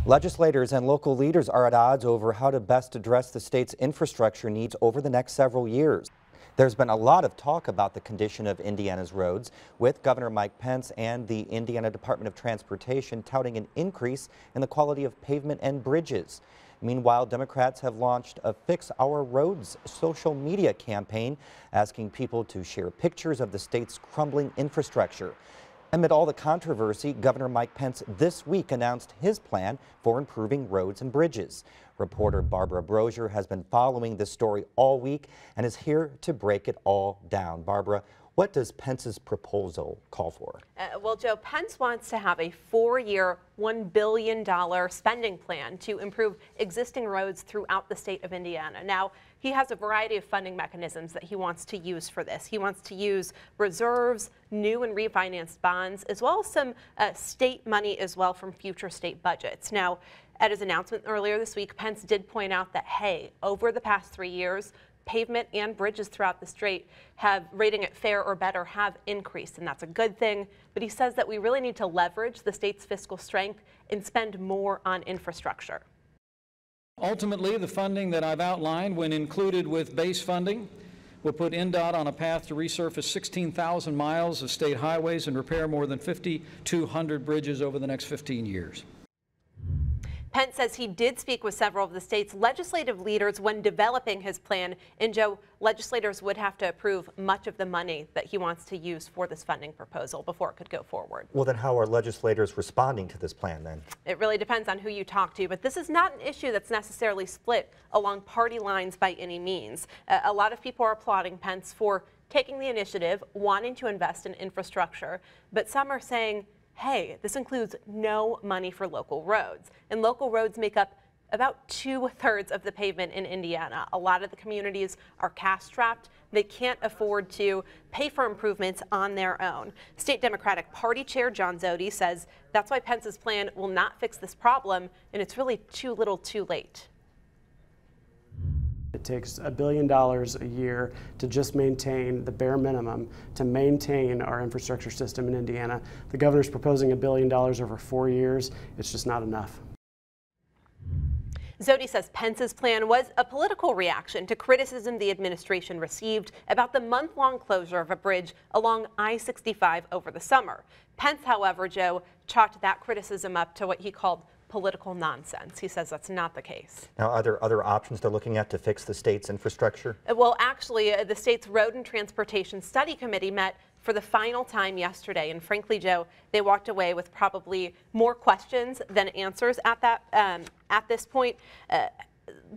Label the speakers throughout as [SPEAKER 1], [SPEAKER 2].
[SPEAKER 1] Legislators and local leaders are at odds over how to best address the state's infrastructure needs over the next several years. There's been a lot of talk about the condition of Indiana's roads, with Governor Mike Pence and the Indiana Department of Transportation touting an increase in the quality of pavement and bridges. Meanwhile, Democrats have launched a Fix Our Roads social media campaign, asking people to share pictures of the state's crumbling infrastructure. Amid all the controversy, Governor Mike Pence this week announced his plan for improving roads and bridges. Reporter Barbara Brosier has been following this story all week and is here to break it all down. Barbara, what does Pence's proposal call for?
[SPEAKER 2] Well, Joe, Pence wants to have a 4-year, $1 billion spending plan to improve existing roads throughout the state of Indiana. Now, he has a variety of funding mechanisms that he wants to use for this. He wants to use reserves, new and refinanced bonds, as well as some state money as well from future state budgets. Now, at his announcement earlier this week, Pence did point out that, hey, over the past 3 years, pavement and bridges throughout the state have rating it fair or better have increased, and that's a good thing. But he says that we really need to leverage the state's fiscal strength and spend more on infrastructure.
[SPEAKER 3] Ultimately, the funding that I've outlined, when included with base funding, will put INDOT on a path to resurface 16,000 miles of state highways and repair more than 5,200 bridges over the next 15 years.
[SPEAKER 2] Pence says he did speak with several of the state's legislative leaders when developing his plan. And Joe, legislators would have to approve much of the money that he wants to use for this funding proposal before it could go forward.
[SPEAKER 1] Well, then how are legislators responding to this plan then?
[SPEAKER 2] It really depends on who you talk to, but this is not an issue that's necessarily split along party lines by any means. A lot of people are applauding Pence for taking the initiative, wanting to invest in infrastructure, but some are saying, hey, this includes no money for local roads. And local roads make up about 2/3 of the pavement in Indiana. A lot of the communities are cash-strapped. They can't afford to pay for improvements on their own. State Democratic Party Chair John Zodi says that's why Pence's plan will not fix this problem, and it's really too little too late.
[SPEAKER 4] It takes $1 billion a year to just maintain the bare minimum to maintain our infrastructure system in Indiana. The governor's proposing $1 billion over 4 years. It's just not enough.
[SPEAKER 2] Zodi says Pence's plan was a political reaction to criticism the administration received about the month-long closure of a bridge along I-65 over the summer. Pence, however, Joe, chalked that criticism up to what he called political nonsense. He says that's not the case.
[SPEAKER 1] Now, are there other options they're looking at to fix the state's infrastructure?
[SPEAKER 2] Well, actually, the state's Road and Transportation Study Committee met for the final time yesterday, and frankly, Joe, they walked away with probably more questions than answers at this point.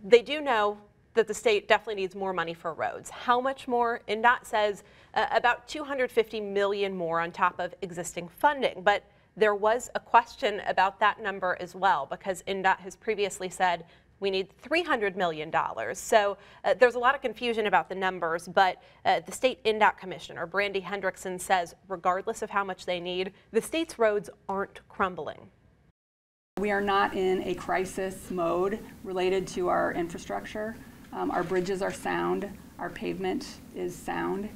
[SPEAKER 2] They do know that the state definitely needs more money for roads. How much more? INDOT says about $250 million more on top of existing funding, but there was a question about that number as well, because INDOT has previously said we need $300 million. So there's a lot of confusion about the numbers, but the state INDOT commissioner, Brandy Hendrickson, says regardless of how much they need, the state's roads aren't crumbling.
[SPEAKER 5] We are not in a crisis mode related to our infrastructure. Our bridges are sound, our pavement is sound.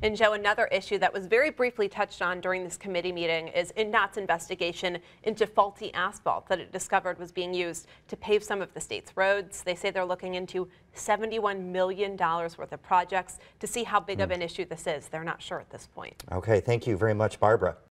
[SPEAKER 2] And Joe, another issue that was very briefly touched on during this committee meeting is INDOT's investigation into faulty asphalt that it discovered was being used to pave some of the state's roads. They say they're looking into $71 million worth of projects to see how big of an issue this is. They're not sure at this point.
[SPEAKER 1] Okay, thank you very much, Barbara.